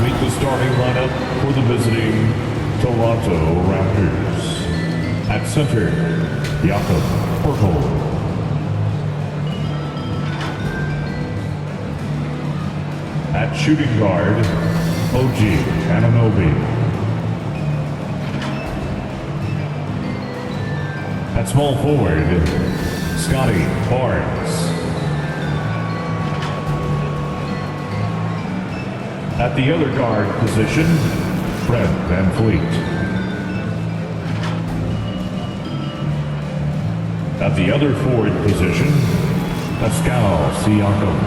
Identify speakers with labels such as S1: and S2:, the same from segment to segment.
S1: meet the starting lineup for the visiting Toronto Raptors. At center, Jakob Poeltl. At shooting guard, OG Anunoby. At small forward, Scotty Barnes. At the other guard position, Fred VanVleet. At the other forward position, Pascal Siakam.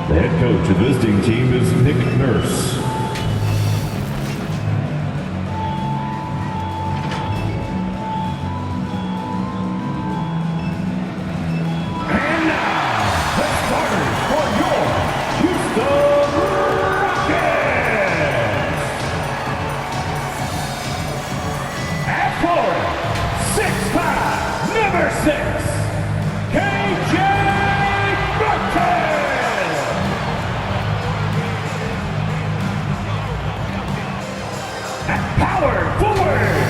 S1: The head coach of the visiting team is Nick Nurse. And now, the starters for your Houston Rockets. At forward, 6'5", number 6, KJ Burton. At power forward,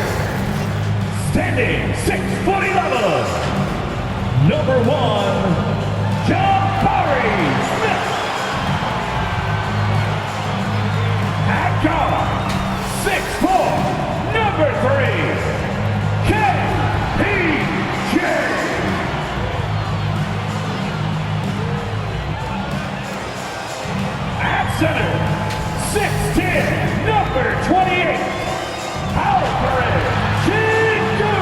S1: standing 6'11", number 1, Jabari Smith. At guard, 6'4", number 3, KPJ. At center, 6'10", number 28, Alfred Chingu.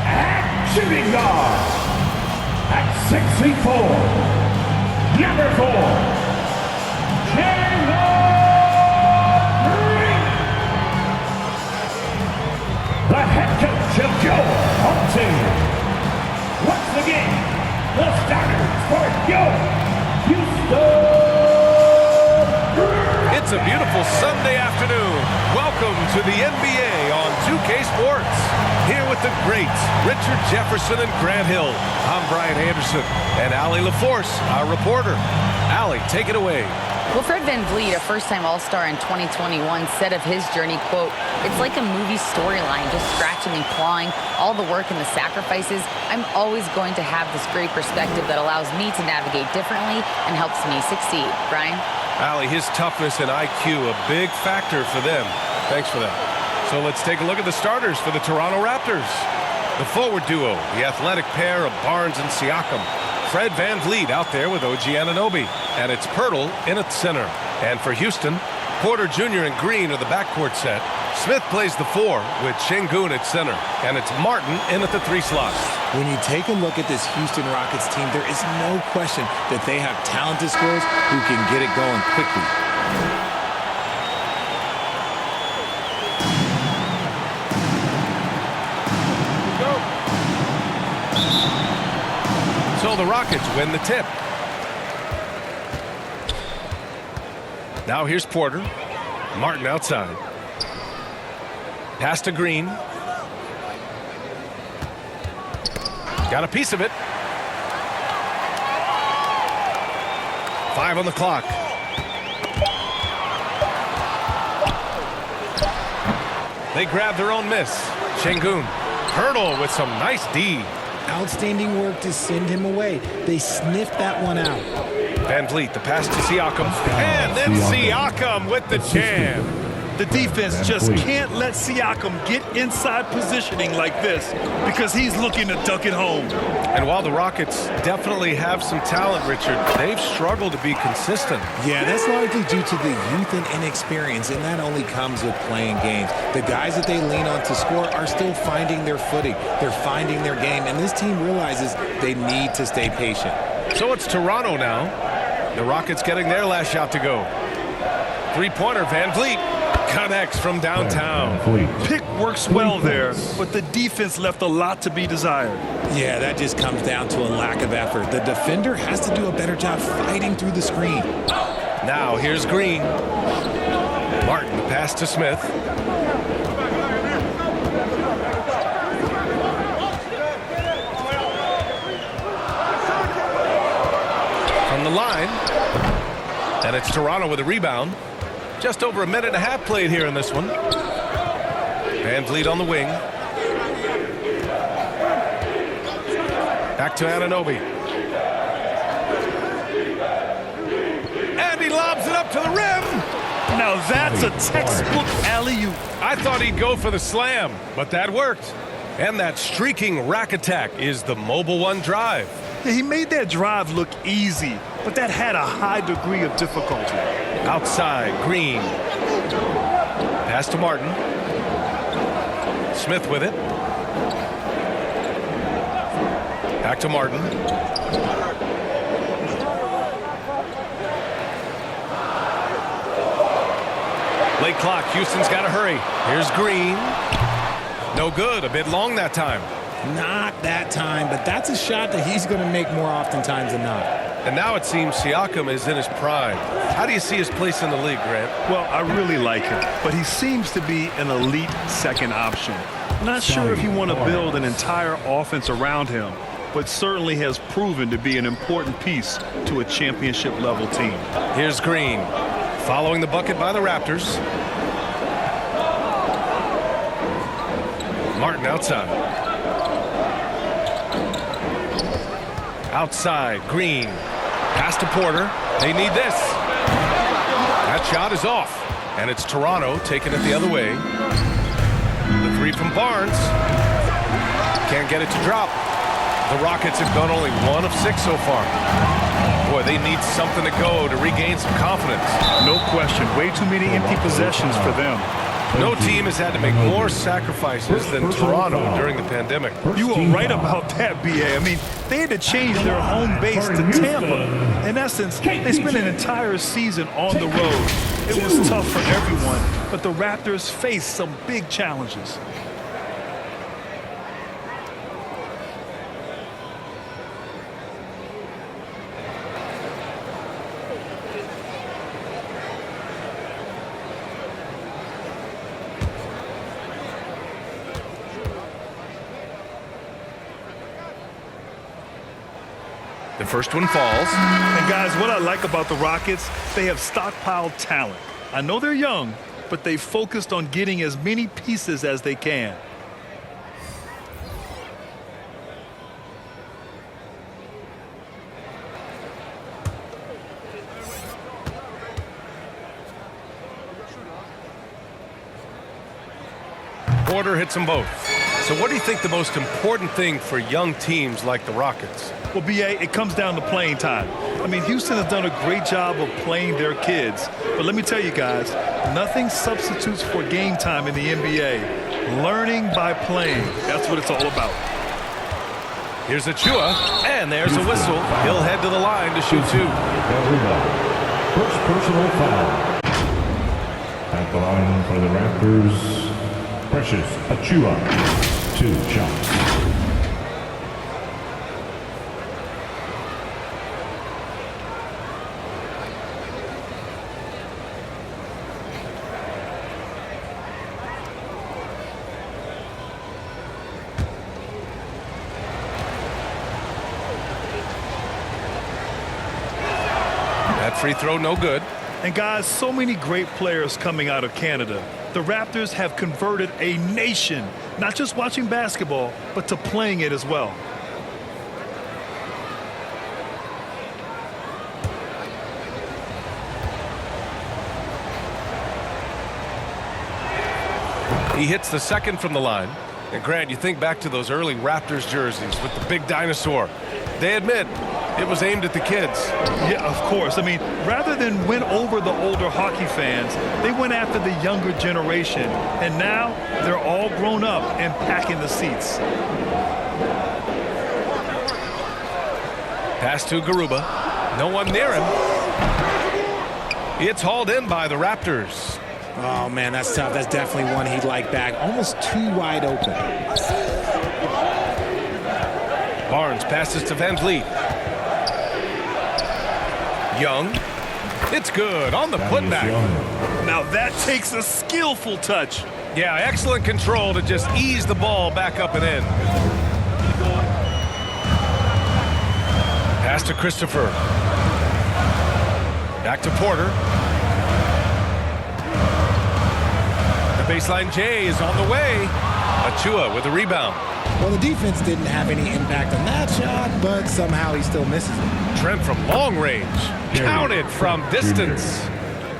S1: At shooting guard, at 6'4", number 4, Jalen Green. The head coach of your home team. Once again, the starters for your Houston.
S2: It's a beautiful Sunday afternoon. Welcome to the NBA on 2K Sports. Here with the greats, Richard Jefferson and Grant Hill. I'm Brian Anderson, and Allie LaForce, our reporter. Allie, take it away.
S3: Well, Fred VanVleet, a first-time All-Star in 2021, said of his journey, quote, "It's like a movie storyline, just scratching and clawing, all the work and the sacrifices. I'm always going to have this great perspective that allows me to navigate differently and helps me succeed." Brian?
S2: Allie, his toughness and IQ, a big factor for them. Thanks for that. So let's take a look at the starters for the Toronto Raptors. The forward duo, the athletic pair of Barnes and Siakam. Fred VanVleet out there with OG Anunoby. And it's Poeltl in at center. And for Houston, Porter Jr. and Green are the backcourt set. Smith plays the 4 with Şengün at center. And it's Martin in at the 3 slot.
S4: When you take a look at this Houston Rockets team, there is no question that they have talented scorers who can get it going quickly.
S2: So the Rockets win the tip. Now here's Porter. Martin outside. Pass to Green. Got a piece of it. 5 on the clock. They grab their own miss. Şengün. Poeltl with some nice D.
S4: Outstanding work to send him away. They sniffed that one out.
S2: VanVleet, the pass to Siakam. And then Siakam with the jam.
S5: The defense just can't let Siakam get inside positioning like this because he's looking to duck it home.
S2: And while the Rockets definitely have some talent, Richard, they've struggled to be consistent.
S4: Yeah, that's largely due to the youth and inexperience, and that only comes with playing games. The guys that they lean on to score are still finding their footing. They're finding their game, and this team realizes they need to stay patient.
S2: So it's Toronto now. The Rockets getting their last shot to go. Three-pointer, VanVleet. Connects from downtown.
S5: Pick works well there, but the defense left a lot to be desired.
S4: Yeah, that just comes down to a lack of effort. The defender has to do a better job fighting through the screen.
S2: Now here's Green. Martin, the pass to Smith. And it's Toronto with a rebound. Just over a minute and a half played here in this one. Van Vliet on the wing. Back to Anunoby. And he lobs it up to the rim.
S5: Now that's a textbook alley-oop.
S2: I thought he'd go for the slam, but that worked. And that streaking rack attack is the Mobile One drive.
S5: Yeah, he made that drive look easy, but that had a high degree of difficulty.
S2: Outside, Green. Pass to Martin. Smith with it. Back to Martin. Late clock. Houston's got to hurry. Here's Green. No good. A bit long that time.
S4: Not that time, but that's a shot that he's going to make more oftentimes than not.
S2: And now it seems Siakam is in his prime. How do you see his place in the league, Grant?
S5: Well, I really like him, but he seems to be an elite second option. Not sure if you want to build an entire offense around him, but certainly has proven to be an important piece to a championship-level team.
S2: Here's Green, following the bucket by the Raptors. Martin outside. Outside, Green. Pass to Porter. They need this. That shot is off. And it's Toronto taking it the other way. The three from Barnes. Can't get it to drop. The Rockets have gone only 1 of 6 so far. Boy, they need something to go to regain some confidence.
S5: No question. Way too many empty possessions for them.
S2: No team has had to make more sacrifices than Toronto during the pandemic.
S5: You were right about that, B.A. I mean, they had to change their home base to Tampa. In essence, they spent an entire season on the road. It was tough for everyone, but the Raptors faced some big challenges.
S2: The first one falls.
S5: And guys, what I like about the Rockets, they have stockpiled talent. I know they're young, but they focused on getting as many pieces as they can.
S2: Porter hits them both. So what do you think the most important thing for young teams like the Rockets?
S5: Well, B.A., it comes down to playing time. I mean, Houston has done a great job of playing their kids. But let me tell you guys, nothing substitutes for game time in the NBA. Learning by playing. That's what it's all about.
S2: Here's Achua, and there's a whistle. He'll head to the line to shoot 2.
S1: First personal foul. At the line for the Raptors, Precious Achua. 2 shots.
S2: That free throw no good.
S5: And guys, so many great players coming out of Canada. The Raptors have converted a nation, not just watching basketball, but to playing it as well.
S2: He hits the second from the line. And Grant, you think back to those early Raptors jerseys with the big dinosaur. They admit it was aimed at the kids.
S5: Yeah, of course. I mean, rather than win over the older hockey fans, they went after the younger generation. And now they're all grown up and packing the seats.
S2: Pass to Garuba. No one near him. It's hauled in by the Raptors.
S4: Oh, man, that's tough. That's definitely one he'd like back. Almost too wide open.
S2: Barnes passes to Van Vliet. Young. It's good on the putback.
S5: Now that takes a skillful touch.
S2: Yeah, excellent control to just ease the ball back up and in. Pass to Christopher. Back to Porter. The baseline J is on the way. Achua with a rebound.
S4: Well, the defense didn't have any impact on that shot, but somehow he still misses it.
S2: Trent from long range. Counted from distance.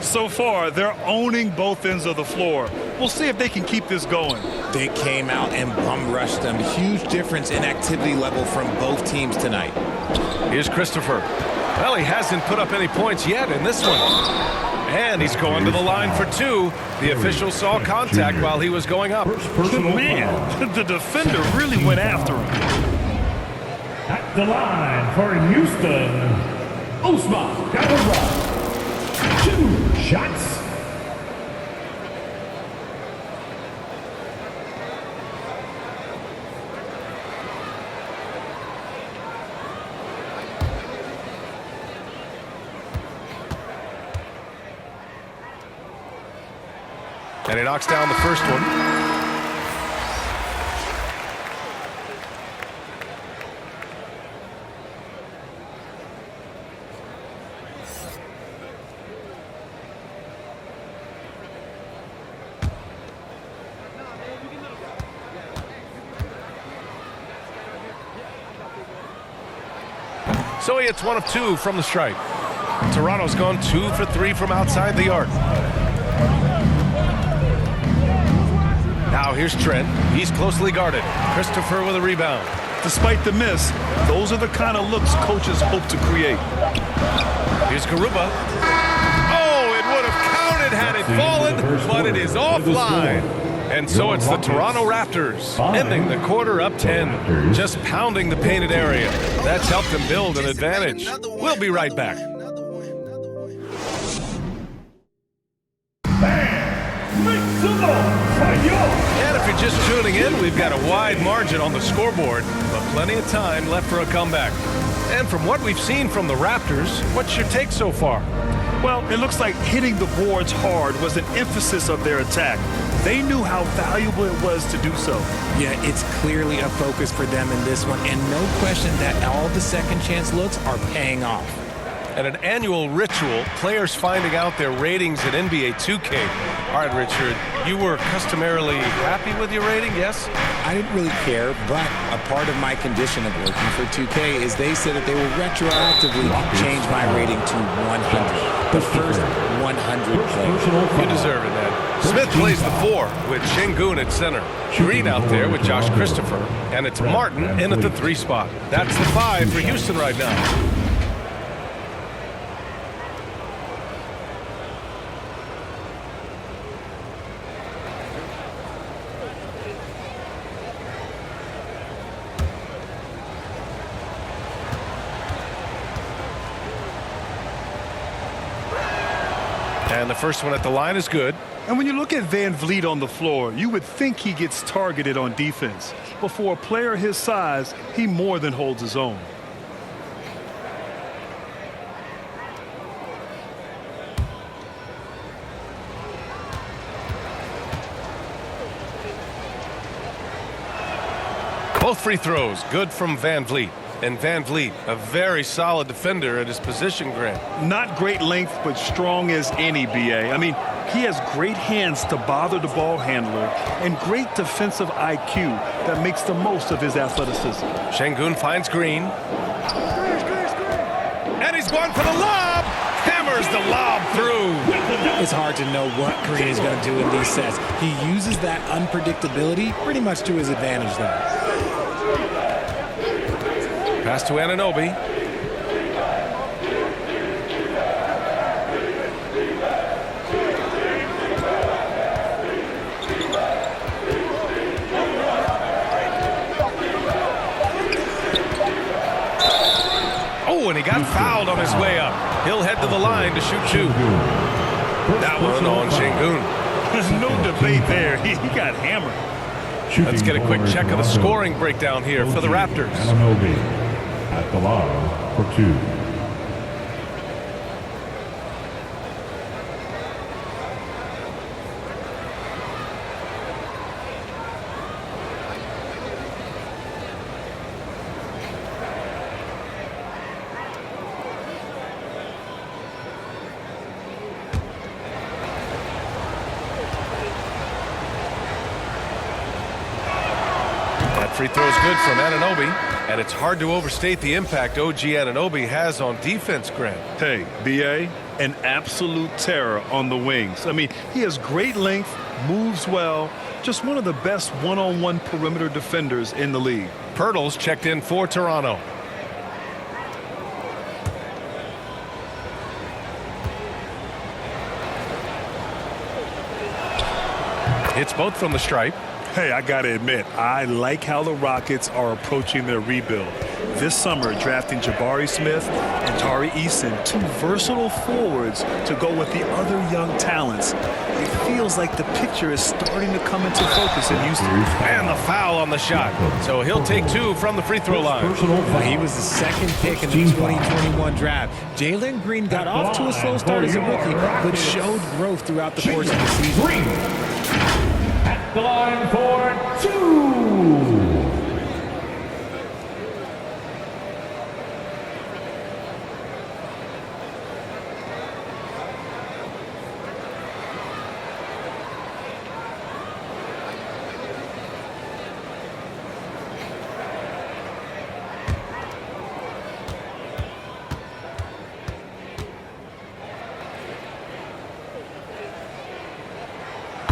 S5: So far, they're owning both ends of the floor. We'll see if they can keep this going.
S4: They came out and bum rushed them. Huge difference in activity level from both teams tonight.
S2: Here's Christopher. Well, he hasn't put up any points yet in this one. And he's going to the line for two. The official saw contact while he was going up.
S5: Man, the defender really went after him.
S1: At the line for Houston, Usman Gabriel. 2 shots.
S2: And he knocks down the first one. So he hits 1 of 2 from the stripe. Toronto's gone 2 for 3 from outside the arc. Now here's Trent. He's closely guarded. Christopher with a rebound.
S5: Despite the miss, those are the kind of looks coaches hope to create.
S2: Here's Garuba. Oh, it would have counted had it fallen, but it is offline. And so it's the Toronto Raptors ending the quarter up 10, just pounding the painted area. That's helped them build an advantage. We'll be right back. And if you're just tuning in, we've got a wide margin on the scoreboard, but plenty of time left for a comeback. And from what we've seen from the Raptors, what's your take so far?
S5: Well, it looks like hitting the boards hard was an emphasis of their attack. They knew how valuable it was to do so.
S4: Yeah, it's clearly a focus for them in this one, and no question that all the second chance looks are paying off.
S2: At an annual ritual, players finding out their ratings at NBA 2K. All right, Richard, you were customarily happy with your rating, yes?
S4: I didn't really care, but a part of my condition of working for 2K is they said that they will retroactively change my rating to 100. The first 100 player.
S2: You deserve it, man. Smith plays the 4 with Şengün at center. Green out there with Josh Christopher. And it's Martin in at the 3 spot. That's the 5 for Houston right now. And the first one at the line is good.
S5: And when you look at Van Vliet on the floor, you would think he gets targeted on defense. But for a player his size, he more than holds his own.
S2: Both free throws good from Van Vliet. And Van Vliet, a very solid defender at his position, Grant.
S5: Not great length, but strong as any, BA. I mean, he has great hands to bother the ball handler and great defensive IQ that makes the most of his athleticism.
S2: Şengün finds Green. And he's going for the lob. Hammers the lob through.
S4: It's hard to know what Green is going to do in these sets. He uses that unpredictability pretty much to his advantage, though.
S2: Pass to Anunoby. Oh, and he got fouled on his way up. He'll head to the line to shoot 2. That one on Şengün.
S5: There's no debate there. He got hammered.
S2: Let's get a quick check of the scoring breakdown here for the Raptors.
S1: Anunoby at the line for 2.
S2: free throw is good from Anunoby, and it's hard to overstate the impact OG Anunoby has on defense, Grant.
S5: Hey, B.A., an absolute terror on the wings. I mean, he has great length, moves well, just one of the best one-on-one perimeter defenders in the league.
S2: Pirtle's checked in for Toronto. Hits both from the stripe.
S5: Hey, I got to admit, I like how the Rockets are approaching their rebuild. This summer, drafting Jabari Smith and Tari Eason, two versatile forwards to go with the other young talents. It feels like the picture is starting to come into focus in Houston.
S2: And the foul on the shot. So he'll take 2 from the free throw line.
S4: Well, he was the second pick in the 2021 draft. Jalen Green got off to a slow start as a rookie, but showed growth throughout the course of the season.
S1: The line for 2.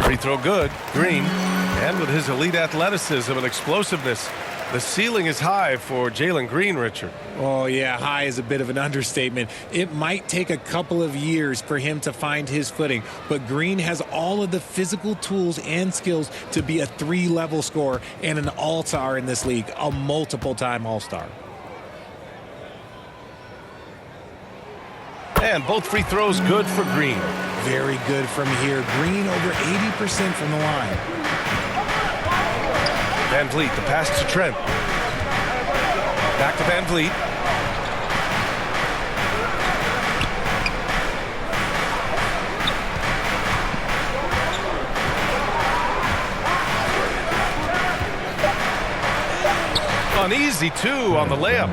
S2: Free throw good. Green. And with his elite athleticism and explosiveness, the ceiling is high for Jalen Green, Richard.
S4: Oh, yeah, high is a bit of an understatement. It might take a couple of years for him to find his footing, but Green has all of the physical tools and skills to be a 3-level scorer and an all-star in this league, a multiple-time all-star.
S2: And both free throws good for Green.
S4: Very good from here. Green over 80% from the line.
S2: Van Vliet, the pass to Trent. Back to Van Vliet. An easy 2 on the layup.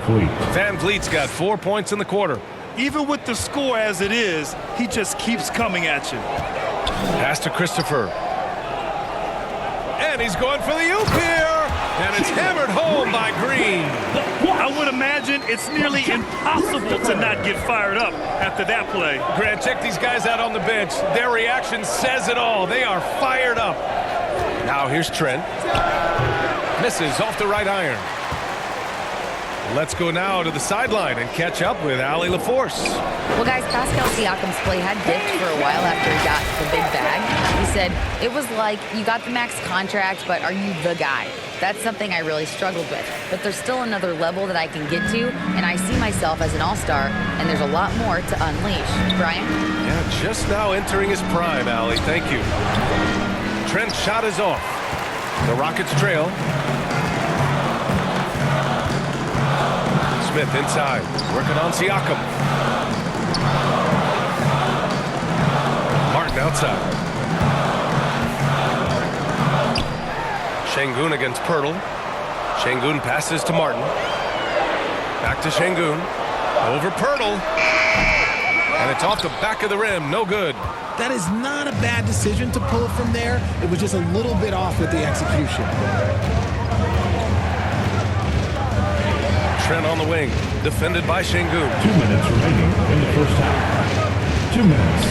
S2: Van Vliet's got 4 points in the quarter.
S5: Even with the score as it is, he just keeps coming at you.
S2: Pass to Christopher. And he's going for the oop here. And it's hammered home by Green.
S5: I would imagine it's nearly impossible to not get fired up after that play.
S2: Grant, check these guys out on the bench. Their reaction says it all. They are fired up. Now here's Trent. Misses off the right iron. Let's go now to the sideline and catch up with Allie LaForce.
S3: Well, guys, Pascal Siakam's play had dipped for a while after he got the big bag. He said, it was like, you got the max contract, but are you the guy? That's something I really struggled with. But there's still another level that I can get to, and I see myself as an all-star, and there's a lot more to unleash. Brian?
S2: Yeah, just now entering his prime, Allie. Thank you. Trent's shot is off. The Rockets trail. Smith inside, working on Siakam. Martin outside. Şengün against Pirtle. Şengün passes to Martin. Back to Şengün. Over Pirtle. And it's off the back of the rim. No good.
S4: That is not a bad decision to pull it from there. It was just a little bit off with the execution.
S2: Trent on the wing, defended by Şengün.
S1: 2 minutes remaining in the first half. 2 minutes.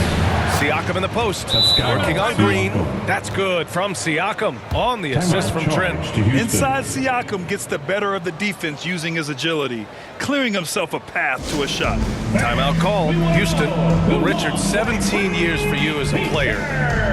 S2: Siakam in the post, working on Green. That's good from Siakam on the assist from Trent.
S5: Inside, Siakam gets the better of the defense using his agility, clearing himself a path to a shot.
S2: Timeout call. Houston. Well, Richard, 17 years for you as a player.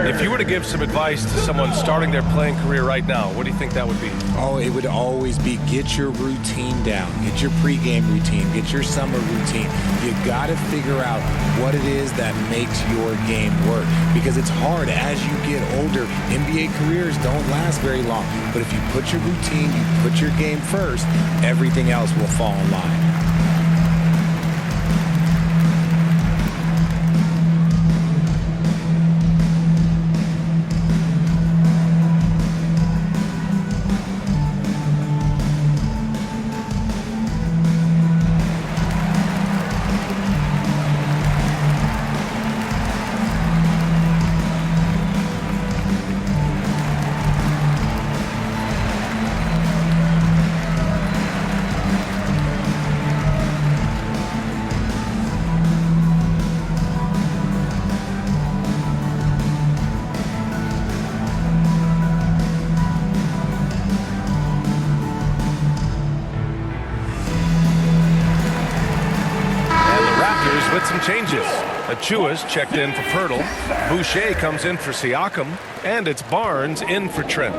S2: If you were to give some advice to someone starting their playing career right now, what do you think that would be?
S4: Oh, it would always be get your routine down. Get your pregame routine. Get your summer routine. You got to figure out what it is that makes your game work, because it's hard as you get older. NBA careers don't last very long, but if you put your routine, you put your game first, everything else will fall in line.
S2: made some changes. Achua's checked in for Pirtle. Boucher comes in for Siakam. And it's Barnes in for Trent.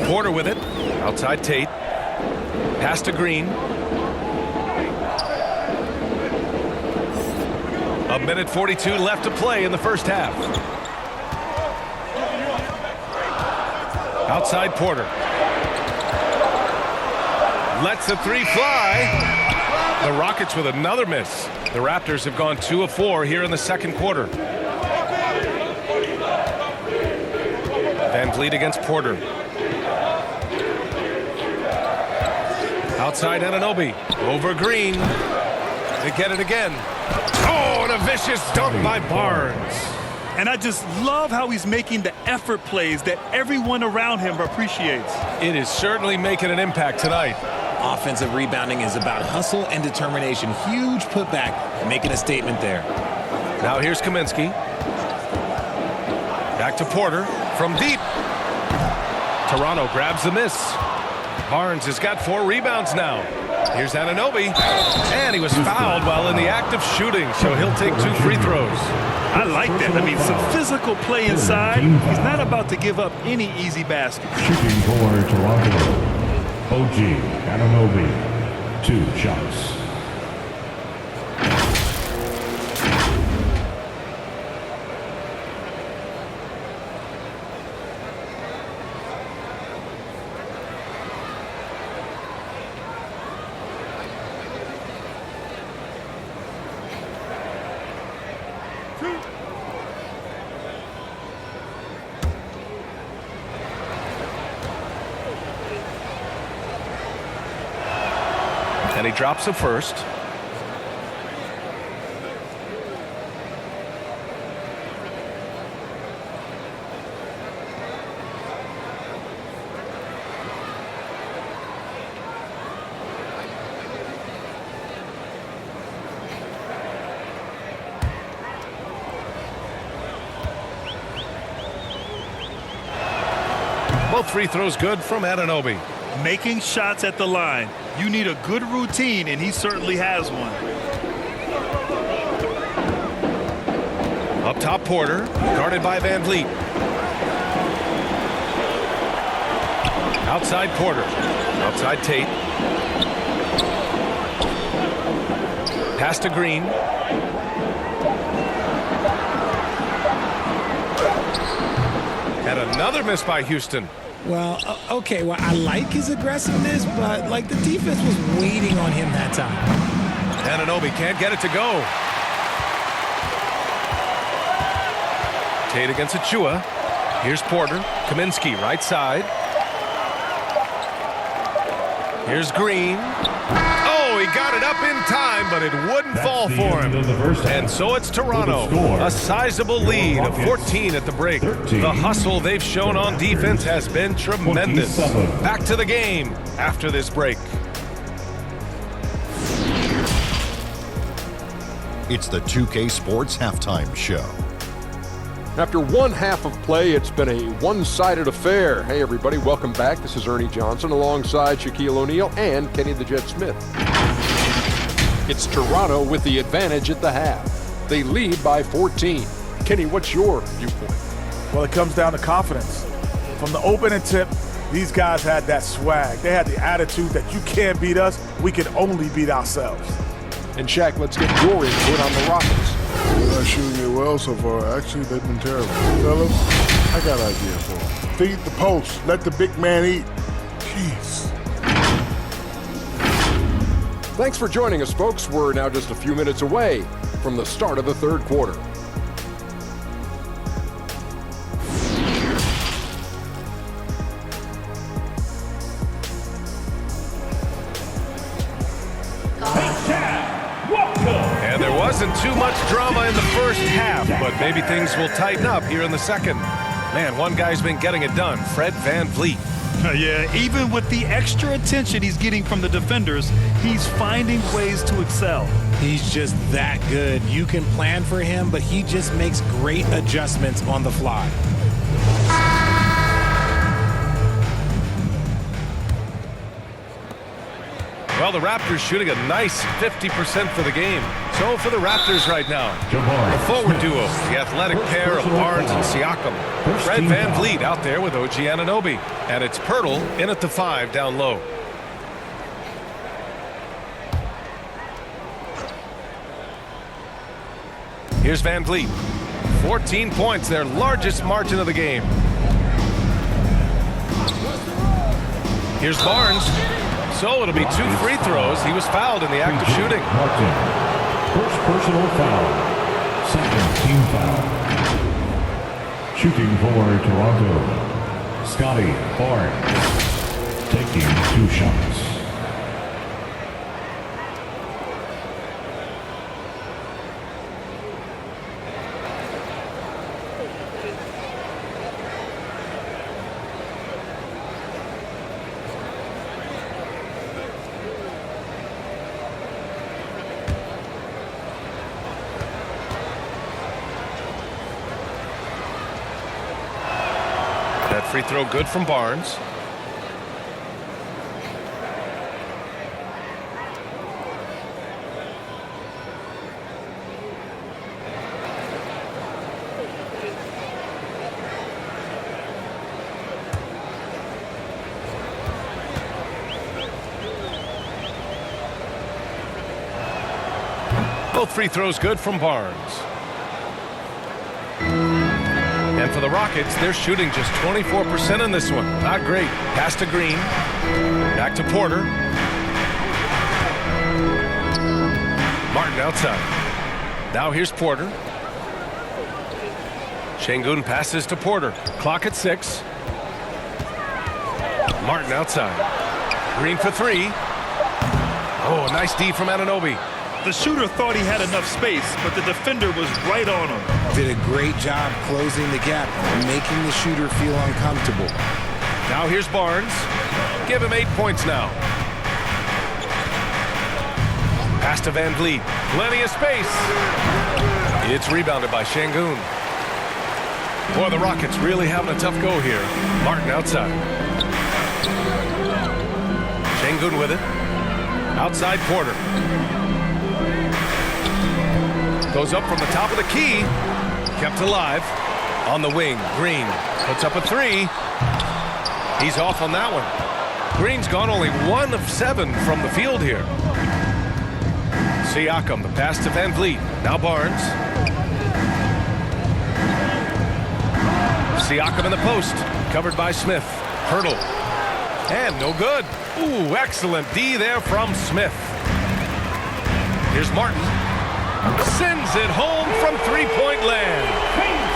S2: Porter with it. Outside Tate. Pass to Green. A minute 42 left to play in the first half. Outside Porter. Lets the three fly. The Rockets with another miss. The Raptors have gone 2 of 4 here in the second quarter. Van Vliet against Porter. Outside Anunoby. Over Green. They get it again. Oh, and a vicious dunk by Barnes.
S5: And I just love how he's making the effort plays that everyone around him appreciates.
S2: It is certainly making an impact tonight.
S4: Offensive rebounding is about hustle and determination. Huge putback, making a statement there.
S2: Now here's Kaminsky. Back to Porter from deep. Toronto grabs the miss. Barnes has got 4 rebounds now. Here's Anunoby. And he was fouled while in the act of shooting, so he'll take 2 free throws.
S5: I like that. I mean, some physical play inside. He's not about to give up any easy basket.
S1: Shooting for Toronto. OG Anunoby, 2 shots.
S2: And he drops the first. Both free throws good from Anunoby.
S5: Making shots at the line. You need a good routine, and he certainly has one.
S2: Up top, Porter, guarded by Van Vliet. Outside Porter. Outside Tate. Pass to Green. And another miss by Houston.
S4: Well, okay, well, I like his aggressiveness, but, like, the defense was waiting on him that time.
S2: Anunoby can't get it to go. Tate against Achua. Here's Porter. Kaminsky, right side. Here's Green. Oh, he got it up in time, but it wouldn't fall for him. And so it's Toronto. A sizable lead of 14 at the break. The hustle they've shown on defense has been tremendous. Back to the game after this break.
S6: It's the 2K Sports Halftime Show.
S7: After one half of play, it's been a one-sided affair. Hey, everybody, welcome back. This is Ernie Johnson alongside Shaquille O'Neal and Kenny the Jet Smith. It's Toronto with the advantage at the half. They lead by 14. Kenny, what's your viewpoint?
S8: Well, it comes down to confidence. From the opening tip, these guys had that swag. They had the attitude that you can't beat us, we can only beat ourselves.
S7: And Shaq, let's get your input on the Rockets.
S9: They're not shooting it well so far. Actually, they've been terrible. Fellas, I got an idea for them. Feed the post. Let the big man eat. Jeez.
S7: Thanks for joining us, folks. We're now just a few minutes away from the start of the third quarter.
S2: And there wasn't too much drama in the first half, but maybe things will tighten up here in the second. Man, one guy's been getting it done, Fred Van Vliet.
S5: Yeah, even with the extra attention he's getting from the defenders, he's finding ways to excel.
S4: He's just that good. You can plan for him, but he just makes great adjustments on the fly.
S2: Well, the Raptors shooting a nice 50% for the game. So for the Raptors right now, the forward duo, the athletic pair of Barnes and Siakam. Fred VanVleet out there with OG Anunoby. And it's Pirtle in at the 5 down low. Here's VanVleet. 14 points, their largest margin of the game. Here's Barnes. So it'll be 2 free throws. He was fouled in the act of shooting.
S1: First personal foul. Second team foul. Shooting for Toronto, Scotty Barnes. Taking 2 shots.
S2: That free throw good from Barnes. Both free throws good from Barnes. And for the Rockets, they're shooting just 24% in this one. Not great. Pass to Green. Back to Porter. Martin outside. Now here's Porter. Şengün passes to Porter. Clock at 6. Martin outside. Green for 3. Oh, a nice D from Anunoby.
S5: The shooter thought he had enough space, but the defender was right on him.
S4: Did a great job closing the gap and making the shooter feel uncomfortable.
S2: Now here's Barnes. Give him 8 points now. Pass to VanVleet. Plenty of space. It's rebounded by Şengün. Boy, the Rockets really having a tough go here. Martin outside. Şengün with it. Outside Porter. Goes up from the top of the key. Kept alive. On the wing, Green puts up a 3. He's off on that one. Green's gone only 1 of 7 from the field here. Siakam, the pass to VanVleet. Now Barnes. Siakam in the post. Covered by Smith. Pirtle. And no good. Ooh, excellent D there from Smith. Here's Martin. Sends it home from 3-point land.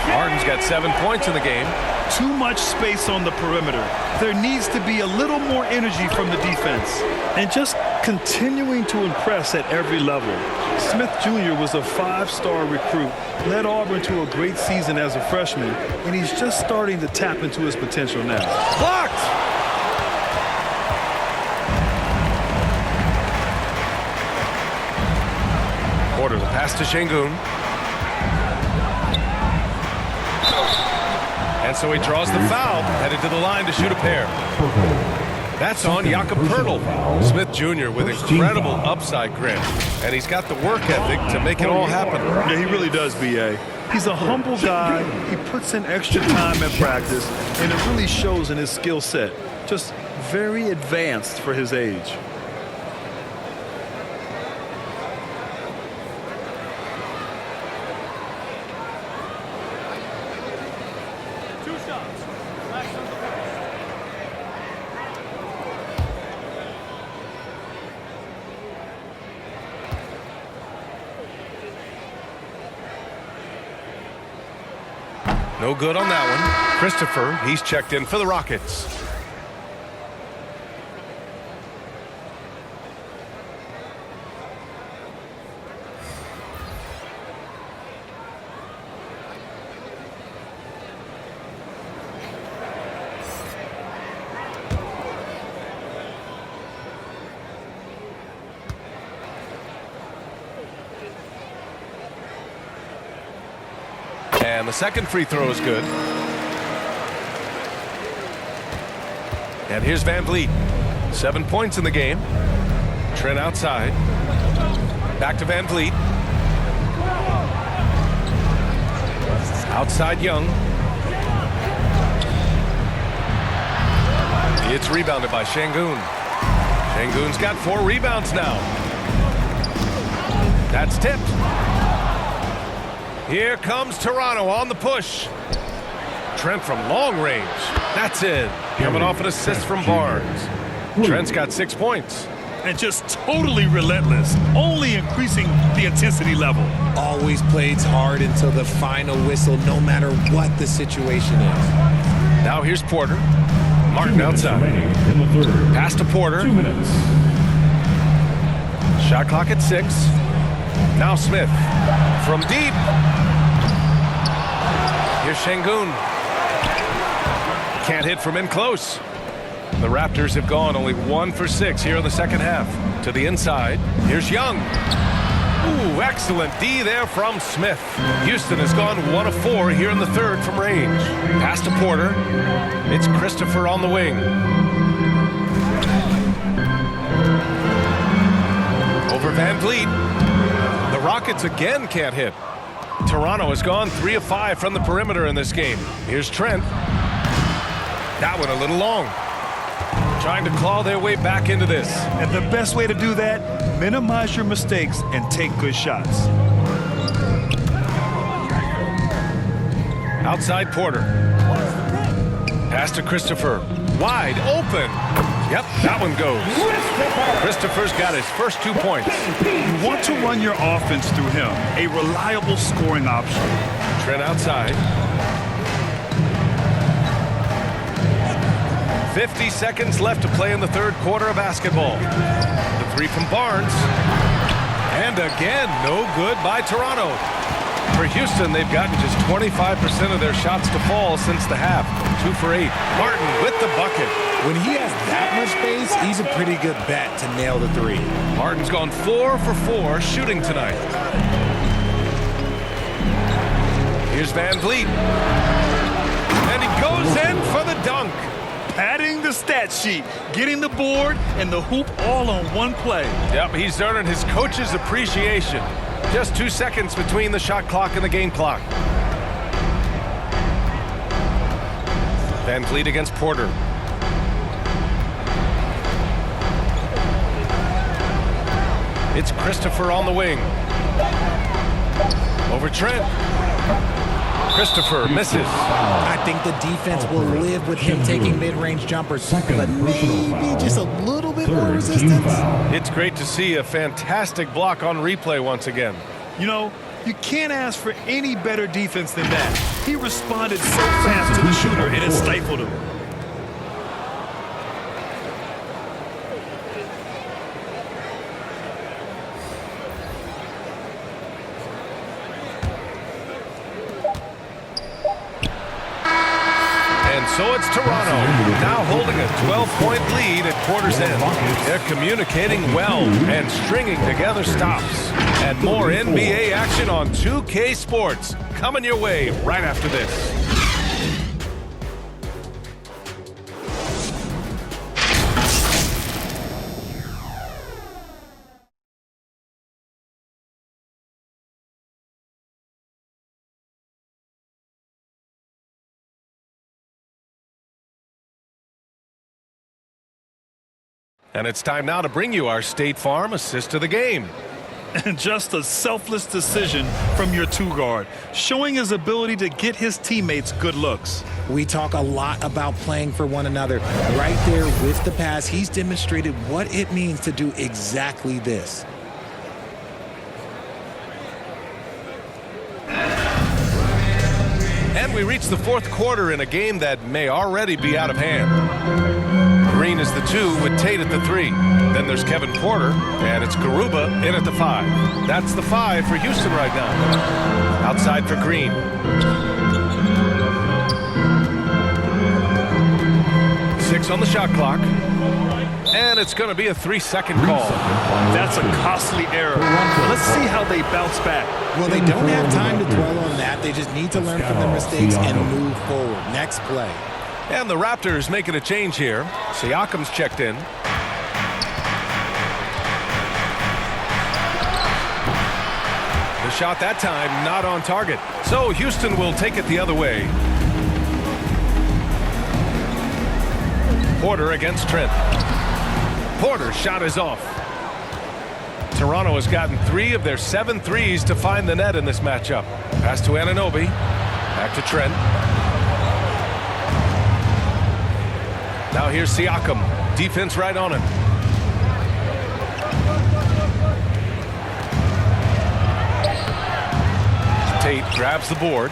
S2: Martin's got 7 points in the game.
S5: Too much space on the perimeter. There needs to be a little more energy from the defense. And just continuing to impress at every level. Smith Jr. was a 5-star recruit, led Auburn to a great season as a freshman, and he's just starting to tap into his potential now.
S2: Blocked! Porter, the pass to Şengün. And so he draws the foul, headed to the line to shoot a pair. That's on Jakob Pirtle. Smith Jr. with incredible upside grit. And he's got the work ethic to make it all happen.
S5: Yeah, he really does, B.A. He's a humble guy. He puts in extra time at practice, and it really shows in his skill set. Just very advanced for his age.
S2: No good on that one. Christopher, he's checked in for the Rockets. And the second free throw is good. And here's VanVleet. 7 points in the game. Trent outside. Back to Van Vliet. Outside Young. It's rebounded by Şengün. Şengün's got 4 rebounds now. That's tipped. Here comes Toronto on the push. Trent from long range. That's it. Coming off an assist from Barnes. Trent's got 6 points.
S5: And just totally relentless, only increasing the intensity level.
S4: Always plays hard until the final whistle, no matter what the situation is.
S2: Now here's Porter. Martin outside. Pass to Porter.
S1: 2 minutes.
S2: Shot clock at 6. Now Smith from deep. Here's Şengün. Can't hit from in close. The Raptors have gone only 1 for 6 here in the second half. To the inside. Here's Young. Ooh, excellent D there from Smith. Houston has gone 1 of 4 here in the third from range. Pass to Porter. It's Christopher on the wing. Over Van Vliet. The Rockets again can't hit. Toronto has gone 3 of 5 from the perimeter in this game. Here's Trent. That one a little long. Trying to claw their way back into this.
S5: And the best way to do that, minimize your mistakes and take good shots.
S2: Outside Porter. Pass to Christopher. Wide open. Yep, that one goes. Christopher's got his first 2 points.
S5: You want to run your offense through him, a reliable scoring option.
S2: Trent outside. 50 seconds left to play in the third quarter of basketball. The 3 from Barnes. And again, no good by Toronto. For Houston, they've gotten just 25% of their shots to fall since the half. 2 for 8. Martin with the bucket.
S4: When he has that much space, he's a pretty good bet to nail the 3.
S2: Martin's gone 4 for 4 shooting tonight. Here's Van Vliet. And he goes in for the dunk.
S5: Padding the stat sheet, getting the board and the hoop all on one play.
S2: Yep, he's earning his coach's appreciation. Just 2 seconds between the shot clock and the game clock. Van Vliet against Porter. It's Christopher on the wing. Over Trent. Christopher misses.
S4: I think the defense will live with him taking mid-range jumpers, but maybe just a little bit more resistance.
S2: It's great to see a fantastic block on replay once again.
S5: You know, you can't ask for any better defense than that. He responded so fast to the shooter, and it stifled him.
S2: So it's Toronto, now holding a 12-point lead at quarter's end. They're communicating well and stringing together stops. And more NBA action on 2K Sports coming your way right after this. And it's time now to bring you our State Farm assist of the game.
S5: And just a selfless decision from your 2-guard, showing his ability to get his teammates good looks.
S4: We talk a lot about playing for one another. Right there with the pass, he's demonstrated what it means to do exactly this.
S2: And we reach the fourth quarter in a game that may already be out of hand. Green is the 2 with Tate at the 3. Then there's Kevin Porter, and it's Garuba in at the 5. That's the 5 for Houston right now. Outside for Green. Six on the shot clock. And it's going to be a 3-second call.
S5: That's a costly error. Let's see how they bounce back.
S4: Well, they don't have time to dwell on that. They just need to learn from their mistakes and move forward. Next play.
S2: And the Raptors making a change here. Siakam's checked in. The shot that time not on target. So Houston will take it the other way. Porter against Trent. Porter's shot is off. Toronto has gotten 3 of their 7 threes to find the net in this matchup. Pass to Anunoby. Back to Trent. Now here's Siakam. Defense right on him. Tate grabs the board.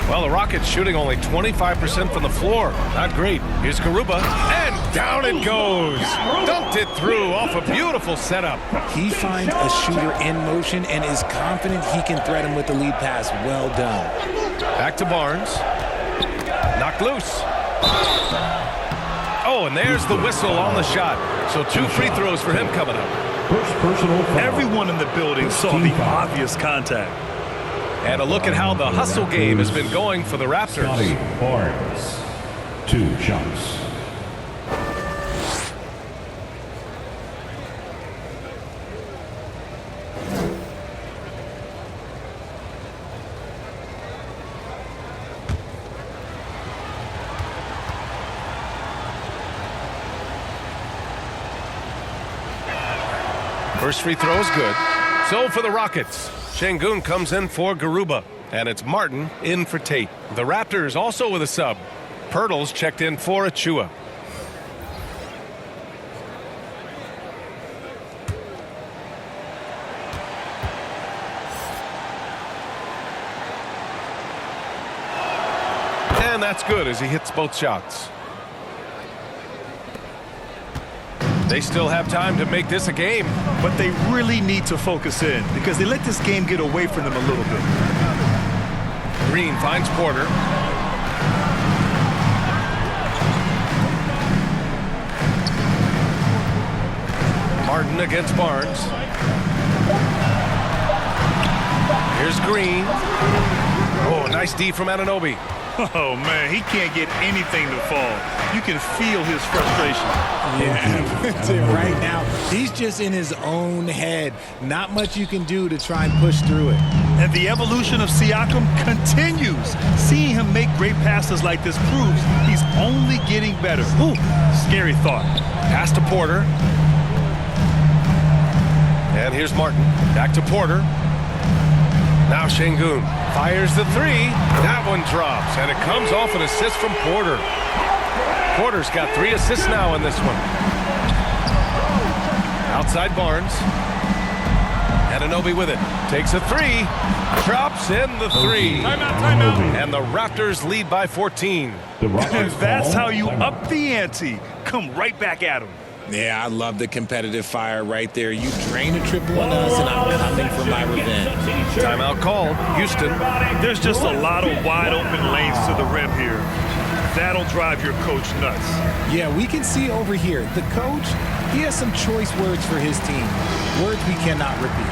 S2: Well, the Rockets shooting only 25% from the floor. Not great. Here's Garuba. And down it goes. Dunked it through off a beautiful setup.
S4: He finds a shooter in motion and is confident he can thread him with the lead pass. Well done.
S2: Back to Barnes. Knocked loose. Oh, and there's the whistle on the shot. So 2 free throws for him coming up.
S1: First personal foul.
S5: Everyone in the building saw the obvious contact.
S2: And a look at how the hustle game has been going for the Raptors.
S1: Scotty Barnes, 2 shots.
S2: First free throw is good. So for the Rockets, Şengün comes in for Garuba, and it's Martin in for Tate. The Raptors also with a sub. Pirtle's checked in for Achua. And that's good as he hits both shots. They still have time to make this a game.
S5: But they really need to focus in because they let this game get away from them a little bit.
S2: Green finds Porter. Martin against Barnes. Here's Green. Oh, nice D from Anunoby.
S5: Oh, man, he can't get anything to fall. You can feel his frustration.
S4: Yeah, right now, he's just in his own head. Not much you can do to try and push through it.
S5: And the evolution of Siakam continues. Seeing him make great passes like this proves he's only getting better. Ooh, scary thought.
S2: Pass to Porter. And here's Martin. Back to Porter. Now Şengün fires the 3. That one drops, and it comes off an assist from Porter. Porter's got 3 assists now in this one. Outside Barnes. Anunoby with it. Takes a 3. Drops in the 3.
S5: Timeout.
S2: And the Raptors lead by 14.
S5: And that's how you up the ante. Come right back at him.
S4: Yeah, I love the competitive fire right there. You drain a triple on us, and I'm coming for my revenge.
S2: Timeout called. Houston.
S5: There's just a lot of wide open lanes to the rim here. That'll drive your coach nuts.
S4: Yeah, we can see over here. The coach, he has some choice words for his team. Words we cannot repeat.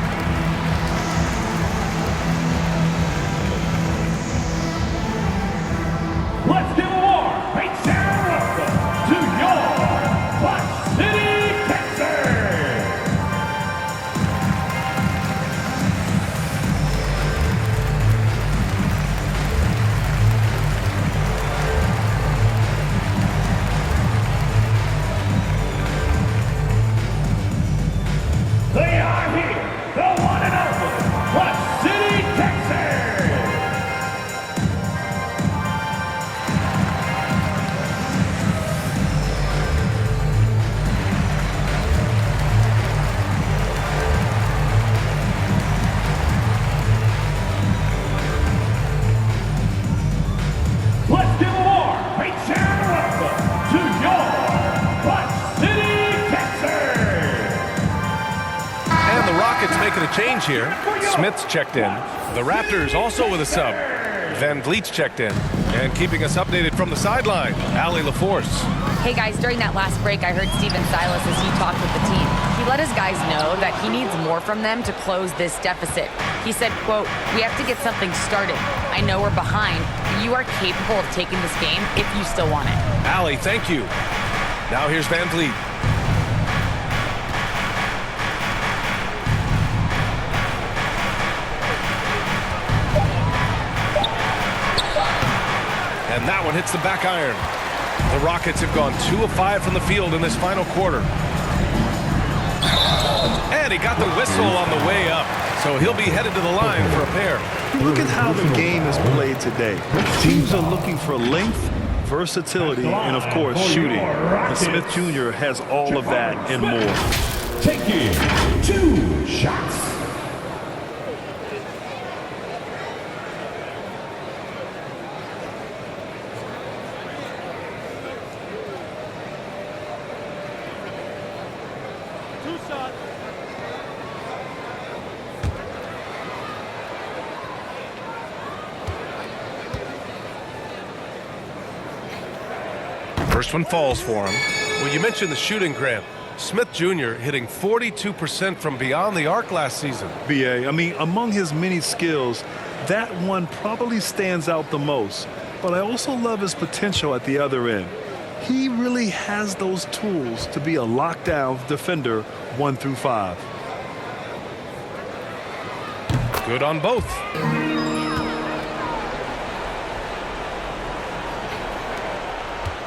S1: Let's give a warm, big sound welcome to your Clutch City, Texas. They are here, the one and only Clutch City, Texas. Let's give a warm, big sound welcome to your Clutch City, Texas.
S2: And the Rockets making a change here. Smith's checked in. The Raptors also with a sub. Van Vliet's checked in. And keeping us updated from the sideline, Allie LaForce.
S3: Hey guys, during that last break, I heard Stephen Silas as he talked with the team. He let his guys know that he needs more from them to close this deficit. He said, quote, "We have to get something started. I know we're behind, but you are capable of taking this game if you still want it."
S2: Allie, thank you. Now here's Van Vliet. And that one hits the back iron. The Rockets have gone 2 of 5 from the field in this final quarter. And he got the whistle on the way up. So he'll be headed to the line for a pair.
S5: Look at how the game is played today. Teams are looking for length, versatility, and of course shooting. And Smith Jr. has all of that and more.
S1: Taking 2 shots.
S2: First one falls for him. Well, you mentioned the shooting, Grant. Smith Jr. hitting 42% from beyond the arc last season.
S5: BA, I mean, among his many skills, that one probably stands out the most. But I also love his potential at the other end. He really has those tools to be a lockdown defender 1 through 5.
S2: Good on both.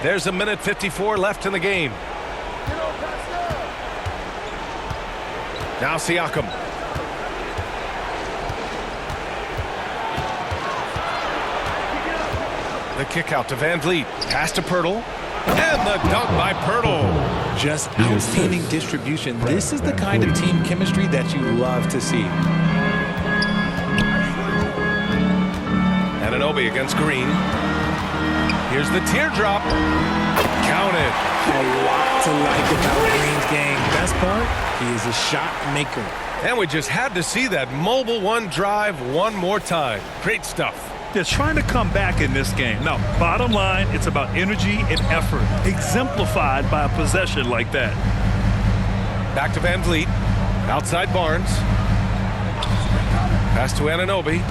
S2: There's a minute 54 left in the game. Now Siakam. The kick out to Van Vliet. Pass to Pirtle. And the dunk by Pirtle.
S4: Just outstanding distribution. This is the kind of team chemistry that you love to see.
S2: Anunoby against Green. Here's the teardrop. Counted.
S4: A lot to like about Green's game. Best part, he is a shot maker.
S2: And we just had to see that mobile one drive one more time. Great stuff.
S5: They're trying to come back in this game. Now, bottom line, it's about energy and effort, exemplified by a possession like that.
S2: Back to Van Vliet. Outside Barnes. Pass to Anunoby.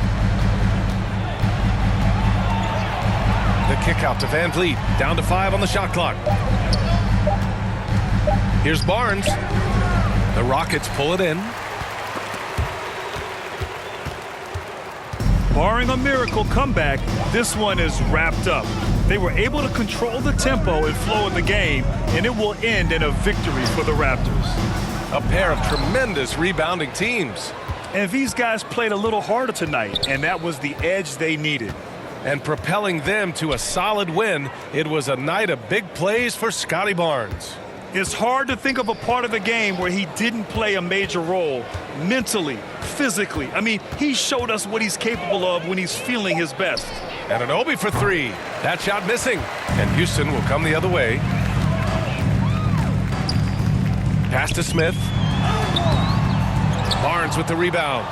S2: The kick out to Van Vliet. Down to 5 on the shot clock. Here's Barnes. The Rockets pull it in.
S5: Barring a miracle comeback, this one is wrapped up. They were able to control the tempo and flow of the game, and it will end in a victory for the Raptors.
S2: A pair of tremendous rebounding teams.
S5: And these guys played a little harder tonight, and that was the edge they needed.
S2: And propelling them to a solid win, it was a night of big plays for Scotty Barnes.
S5: It's hard to think of a part of the game where he didn't play a major role, mentally, physically. I mean, he showed us what he's capable of when he's feeling his best.
S2: Anunoby for 3. That shot missing. And Houston will come the other way. Pass to Smith. Barnes with the rebound.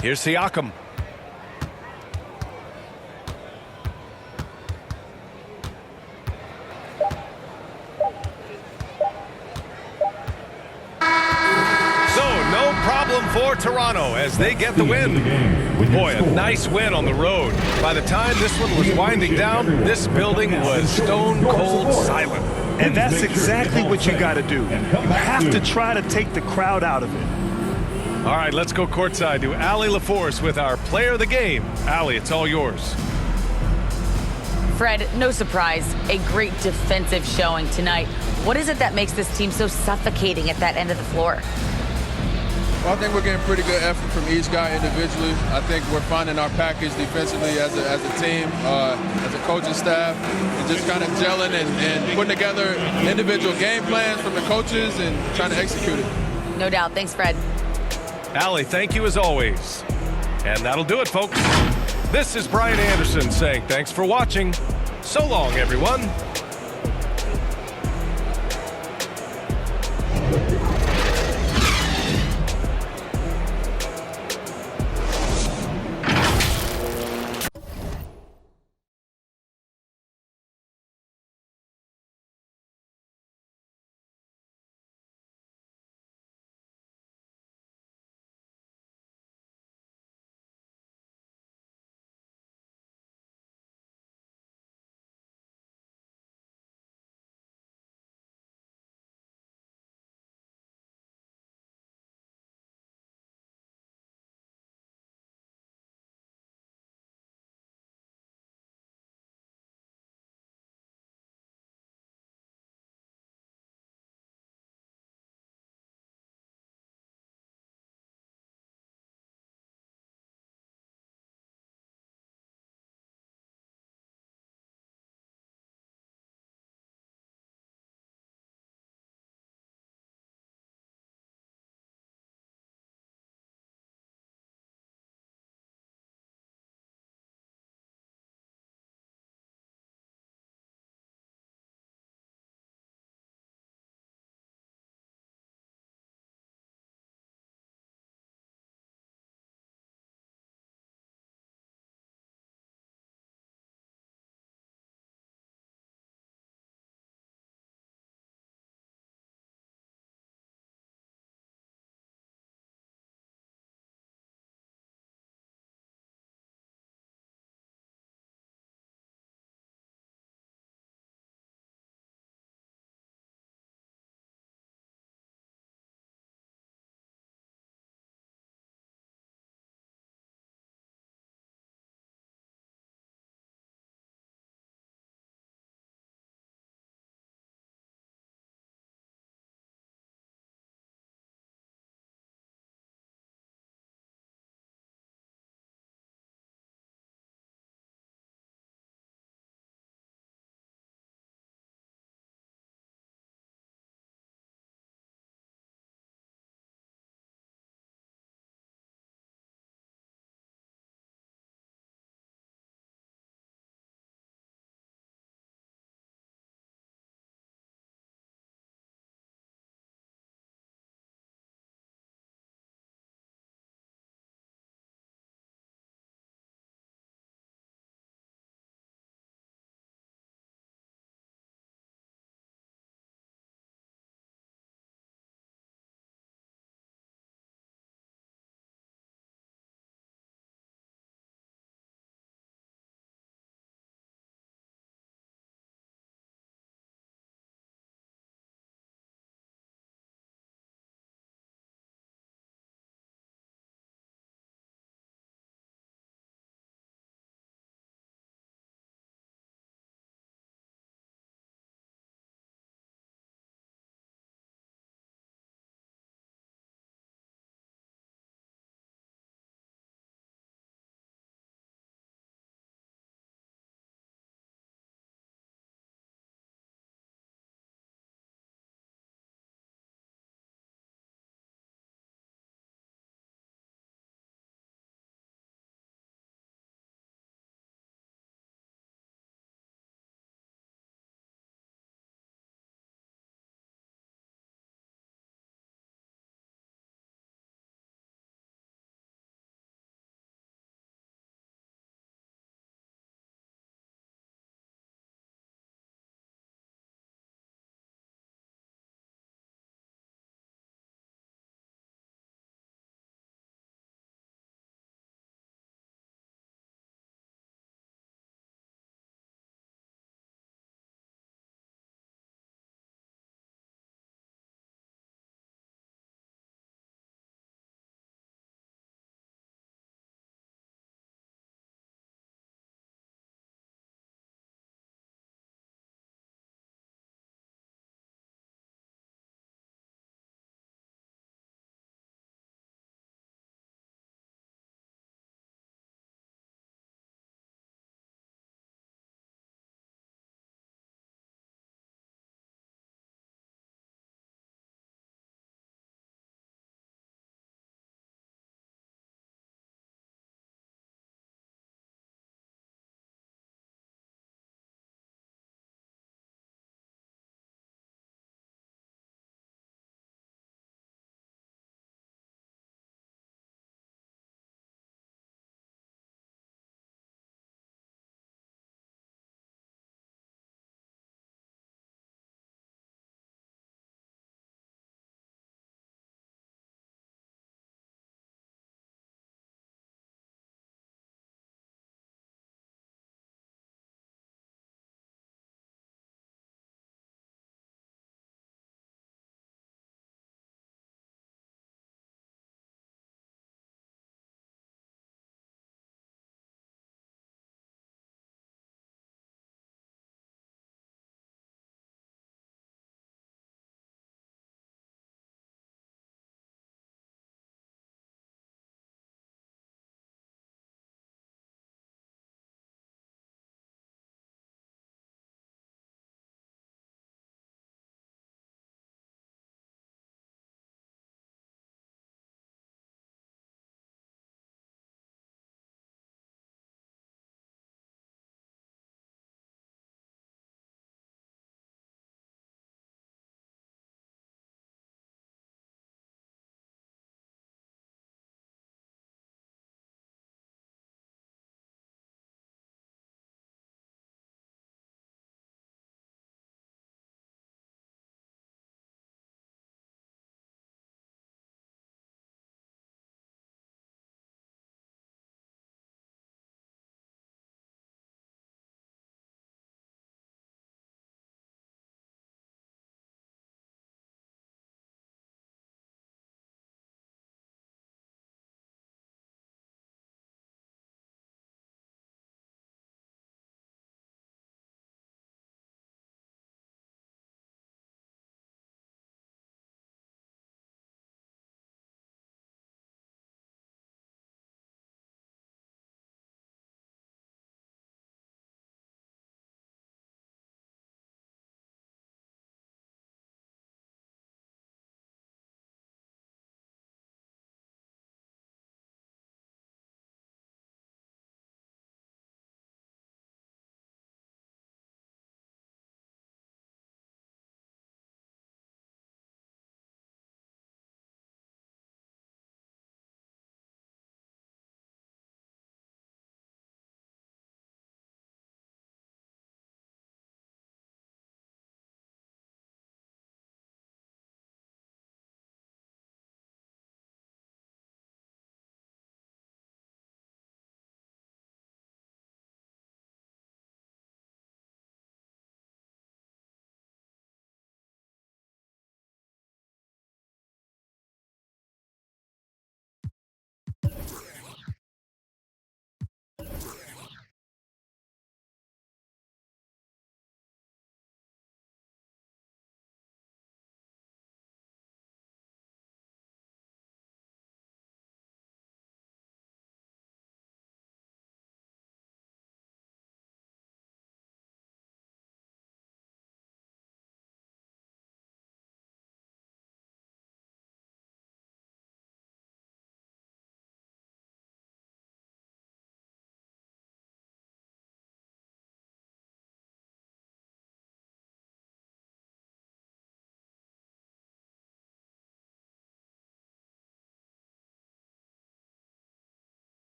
S2: Here's Siakam. For Toronto as they get the win. Boy, a nice win on the road. By the time this one was winding down, this building was stone cold silent.
S5: And that's exactly what you got to do. You have to try to take the crowd out of it.
S2: All right, let's go courtside to Allie LaForce with our player of the game. Allie, it's all yours.
S3: Fred, no surprise, a great defensive showing tonight. What is it that makes this team so suffocating at that end of the floor?
S10: Well, I think we're getting pretty good effort from each guy individually. I think we're finding our package defensively as a team, as a coaching staff, and just kind of gelling and putting together individual game plans from the coaches and trying to execute it.
S3: No doubt. Thanks, Fred.
S2: Allie, thank you as always. And that'll do it, folks. This is Brian Anderson saying thanks for watching. So long, everyone.